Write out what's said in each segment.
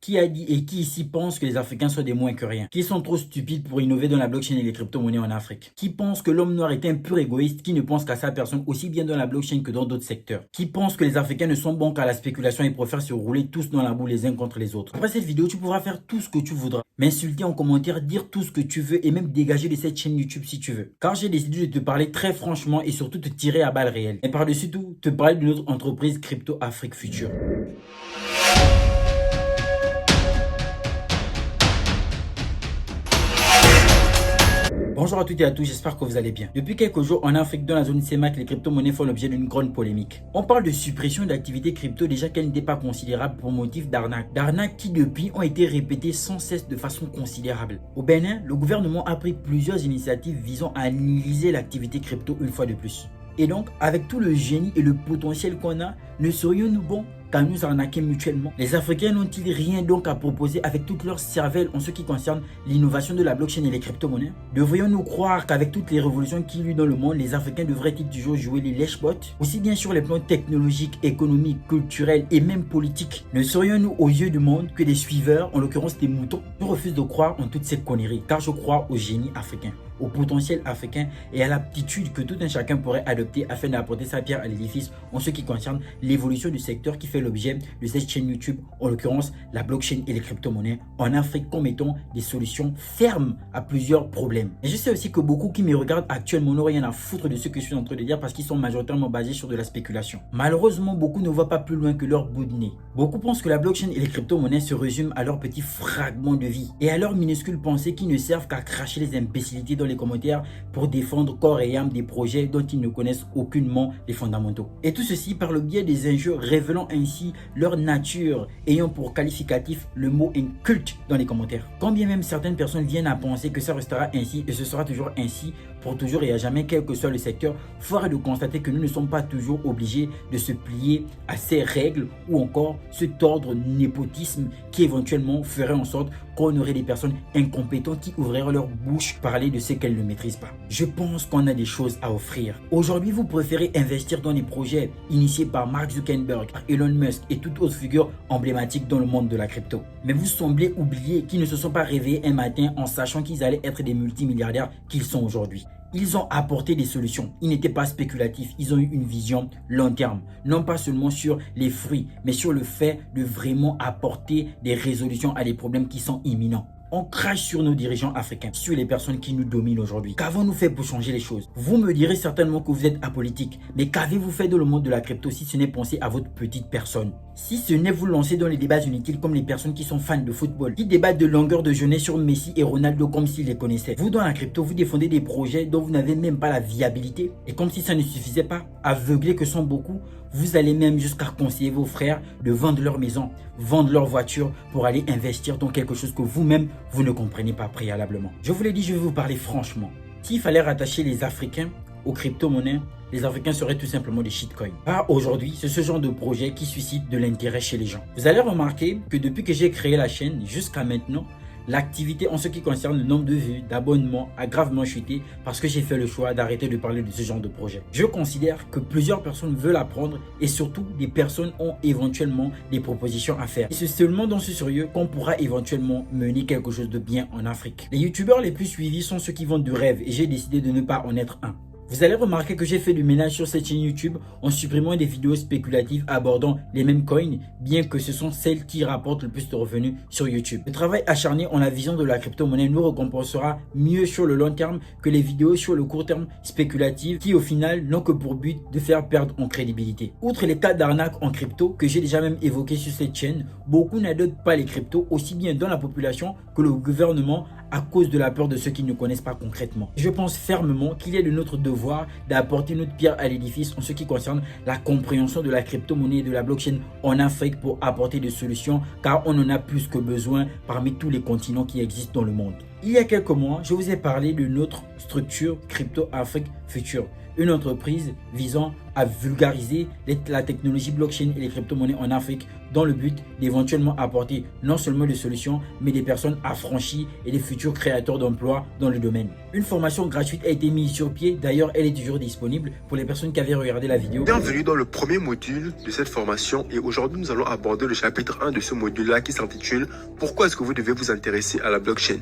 Qui a dit et qui ici pense que les Africains sont des moins que rien? Qui sont trop stupides pour innover dans la blockchain et les crypto-monnaies en Afrique? Qui pense que l'homme noir est un pur égoïste qui ne pense qu'à sa personne aussi bien dans la blockchain que dans d'autres secteurs? Qui pense que les Africains ne sont bons qu'à la spéculation et préfèrent se rouler tous dans la boue les uns contre les autres? Après cette vidéo, tu pourras faire tout ce que tu voudras. M'insulter en commentaire, dire tout ce que tu veux et même dégager de cette chaîne YouTube si tu veux. Car j'ai décidé de te parler très franchement et surtout te tirer à balles réelles. Et par-dessus tout, te parler de notre entreprise Crypto Afrique Future. Bonjour à toutes et à tous, j'espère que vous allez bien. Depuis quelques jours, en Afrique, dans la zone CEMAC, les crypto-monnaies font l'objet d'une grande polémique. On parle de suppression d'activités crypto déjà qu'elles n'étaient pas considérables pour motif d'arnaque. D'arnaques qui depuis ont été répétées sans cesse de façon considérable. Au Bénin, le gouvernement a pris plusieurs initiatives visant à analyser l'activité crypto une fois de plus. Et donc, avec tout le génie et le potentiel qu'on a, ne serions-nous bons qu'à nous arnaquer mutuellement? Les Africains n'ont-ils rien donc à proposer avec toute leur cervelle en ce qui concerne l'innovation de la blockchain et les crypto-monnaies? Devrions-nous croire qu'avec toutes les révolutions qu'il y a eu dans le monde, les Africains devraient-ils toujours jouer les lèche-bots? Aussi bien sur les plans technologiques, économiques, culturels et même politiques. Ne serions-nous aux yeux du monde que des suiveurs, en l'occurrence des moutons? Je refuse de croire en toutes ces conneries, car je crois au génie africain, au potentiel africain et à l'aptitude que tout un chacun pourrait adopter afin d'apporter sa pierre à l'édifice en ce qui concerne l'évolution du secteur qui fait l'objet de cette chaîne YouTube, en l'occurrence la blockchain et les crypto-monnaies en Afrique comme étant des solutions fermes à plusieurs problèmes. Et je sais aussi que beaucoup qui me regardent actuellement n'ont rien à foutre de ce que je suis en train de dire parce qu'ils sont majoritairement basés sur de la spéculation. Malheureusement, beaucoup ne voient pas plus loin que leur bout de nez. Beaucoup pensent que la blockchain et les crypto-monnaies se résument à leurs petits fragments de vie et à leurs minuscules pensées qui ne servent qu'à cracher les imbécilités dans les commentaires pour défendre corps et âme des projets dont ils ne connaissent aucunement les fondamentaux. Et tout ceci par le biais des injures révélant ainsi leur nature, ayant pour qualificatif le mot inculte dans les commentaires. Quand bien même certaines personnes viennent à penser que ça restera ainsi et ce sera toujours ainsi pour toujours et à jamais, quel que soit le secteur, fort est de constater que nous ne sommes pas toujours obligés de se plier à ces règles ou encore cet ordre népotisme qui éventuellement ferait en sorte qu'on aurait des personnes incompétentes qui ouvriraient leur bouche parler de ce qu'elles ne maîtrisent pas. Je pense qu'on a des choses à offrir. Aujourd'hui, vous préférez investir dans des projets initiés par Mark Zuckerberg, Elon Musk et toute autre figure emblématique dans le monde de la crypto. Mais vous semblez oublier qu'ils ne se sont pas réveillés un matin en sachant qu'ils allaient être des multimilliardaires qu'ils sont aujourd'hui. Ils ont apporté des solutions, ils n'étaient pas spéculatifs, ils ont eu une vision long terme. Non pas seulement sur les fruits, mais sur le fait de vraiment apporter des résolutions à des problèmes qui sont imminents. On crache sur nos dirigeants africains, sur les personnes qui nous dominent aujourd'hui. Qu'avons-nous fait pour changer les choses? Vous me direz certainement que vous êtes apolitique, mais qu'avez-vous fait dans le monde de la crypto si ce n'est penser à votre petite personne? Si ce n'est vous lancer dans les débats inutiles comme les personnes qui sont fans de football, qui débattent de longueur de journée sur Messi et Ronaldo comme s'ils les connaissaient. Vous dans la crypto, vous défendez des projets dont vous n'avez même pas la viabilité. Et comme si ça ne suffisait pas, aveuglés que sont beaucoup, vous allez même jusqu'à conseiller vos frères de vendre leur maison, vendre leur voiture pour aller investir dans quelque chose que vous-même, vous ne comprenez pas préalablement. Je vous l'ai dit, je vais vous parler franchement. S'il fallait rattacher les Africains aux crypto-monnaies, les Africains seraient tout simplement des shitcoins. Pas aujourd'hui, c'est ce genre de projet qui suscite de l'intérêt chez les gens. Vous allez remarquer que depuis que j'ai créé la chaîne jusqu'à maintenant, l'activité en ce qui concerne le nombre de vues, d'abonnements a gravement chuté parce que j'ai fait le choix d'arrêter de parler de ce genre de projet. Je considère que plusieurs personnes veulent apprendre et surtout des personnes ont éventuellement des propositions à faire. Et c'est seulement dans ce sérieux qu'on pourra éventuellement mener quelque chose de bien en Afrique. Les youtubeurs les plus suivis sont ceux qui vendent du rêve et j'ai décidé de ne pas en être un. Vous allez remarquer que j'ai fait du ménage sur cette chaîne YouTube en supprimant des vidéos spéculatives abordant les mêmes coins, bien que ce sont celles qui rapportent le plus de revenus sur YouTube. Le travail acharné en la vision de la crypto-monnaie nous récompensera mieux sur le long terme que les vidéos sur le court terme spéculatives qui au final n'ont que pour but de faire perdre en crédibilité. Outre les cas d'arnaque en crypto que j'ai déjà même évoqué sur cette chaîne, beaucoup n'adoptent pas les cryptos aussi bien dans la population que le gouvernement à cause de la peur de ceux qui ne connaissent pas concrètement. Je pense fermement qu'il est de notre devoir d'apporter notre pierre à l'édifice en ce qui concerne la compréhension de la crypto-monnaie et de la blockchain en Afrique pour apporter des solutions car on en a plus que besoin parmi tous les continents qui existent dans le monde. Il y a quelques mois, je vous ai parlé de notre structure Crypto Afrique Future, une entreprise visant à vulgariser la technologie blockchain et les crypto-monnaies en Afrique dans le but d'éventuellement apporter non seulement des solutions, mais des personnes affranchies et des futurs créateurs d'emplois dans le domaine. Une formation gratuite a été mise sur pied, d'ailleurs elle est toujours disponible pour les personnes qui avaient regardé la vidéo. Bienvenue dans le premier module de cette formation et aujourd'hui nous allons aborder le chapitre 1 de ce module-là qui s'intitule « Pourquoi est-ce que vous devez vous intéresser à la blockchain ?»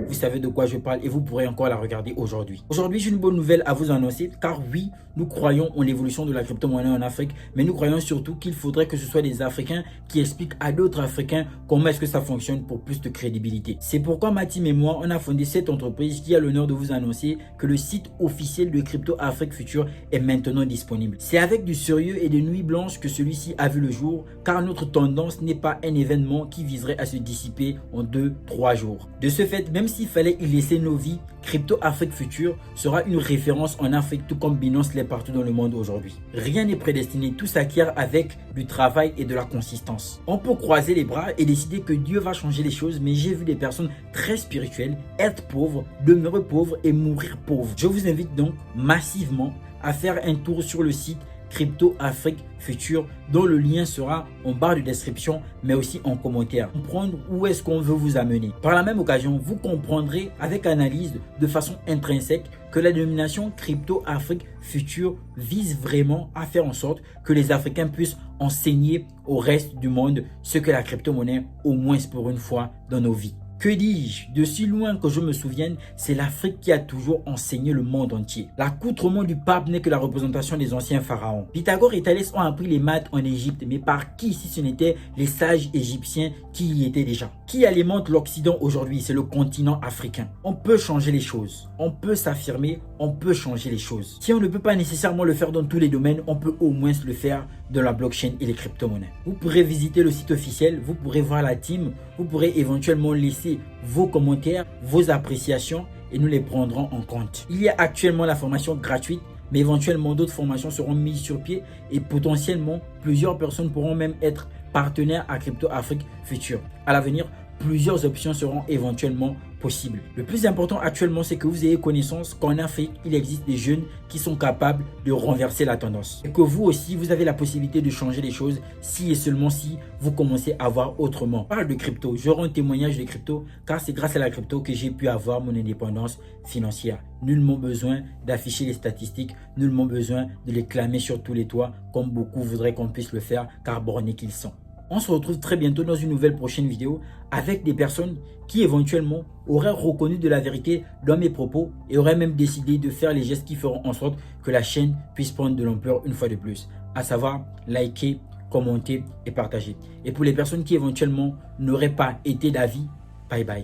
Vous savez de quoi je parle et vous pourrez encore la regarder aujourd'hui. Aujourd'hui, j'ai une bonne nouvelle à vous annoncer car oui, nous croyons en l'évolution de la crypto-monnaie en Afrique, mais nous croyons surtout qu'il faudrait que ce soit des Africains qui expliquent à d'autres Africains comment est-ce que ça fonctionne pour plus de crédibilité. C'est pourquoi ma team et moi, on a fondé cette entreprise qui a l'honneur de vous annoncer que le site officiel de Crypto Afrique Future est maintenant disponible. C'est avec du sérieux et des nuits blanches que celui-ci a vu le jour car notre tendance n'est pas un événement qui viserait à se dissiper en 2-3 jours. De ce fait, même s'il fallait y laisser nos vies, Crypto Afrique Future sera une référence en Afrique tout comme Binance l'est partout dans le monde aujourd'hui. Rien n'est prédestiné, tout s'acquiert avec du travail et de la consistance. On peut croiser les bras et décider que Dieu va changer les choses, mais j'ai vu des personnes très spirituelles être pauvres, demeurer pauvres et mourir pauvres. Je vous invite donc massivement à faire un tour sur le site Crypto Afrique Future dont le lien sera en barre de description mais aussi en commentaire. Comprendre où est-ce qu'on veut vous amener. Par la même occasion, vous comprendrez avec analyse de façon intrinsèque que la dénomination Crypto Afrique Future vise vraiment à faire en sorte que les Africains puissent enseigner au reste du monde ce que la crypto-monnaie, au moins pour une fois dans nos vies. Que dis-je? De si loin que je me souvienne, c'est l'Afrique qui a toujours enseigné le monde entier. L'accoutrement du pape n'est que la représentation des anciens pharaons. Pythagore et Thalès ont appris les maths en Égypte, mais par qui si ce n'était les sages égyptiens qui y étaient déjà? Qui alimente l'Occident aujourd'hui? C'est le continent africain. On peut changer les choses, on peut s'affirmer, on peut changer les choses. Si on ne peut pas nécessairement le faire dans tous les domaines, on peut au moins le faire dans la blockchain et les crypto-monnaies. Vous pourrez visiter le site officiel, vous pourrez voir la team, vous pourrez éventuellement laisser vos commentaires, vos appréciations et nous les prendrons en compte. Il y a actuellement la formation gratuite, mais éventuellement d'autres formations seront mises sur pied et potentiellement plusieurs personnes pourront même être partenaires à Crypto Afrique Future. À l'avenir, plusieurs options seront éventuellement possibles. Le plus important actuellement, c'est que vous ayez connaissance qu'en Afrique, il existe des jeunes qui sont capables de renverser la tendance. Et que vous aussi, vous avez la possibilité de changer les choses si et seulement si vous commencez à voir autrement. Je parle de crypto, j'aurai un témoignage de crypto car c'est grâce à la crypto que j'ai pu avoir mon indépendance financière. Nullement besoin d'afficher les statistiques, nullement besoin de les clamer sur tous les toits comme beaucoup voudraient qu'on puisse le faire car bornés qu'ils sont. On se retrouve très bientôt dans une nouvelle prochaine vidéo avec des personnes qui éventuellement auraient reconnu de la vérité dans mes propos et auraient même décidé de faire les gestes qui feront en sorte que la chaîne puisse prendre de l'ampleur une fois de plus. À savoir, liker, commenter et partager. Et pour les personnes qui éventuellement n'auraient pas été d'avis, bye bye.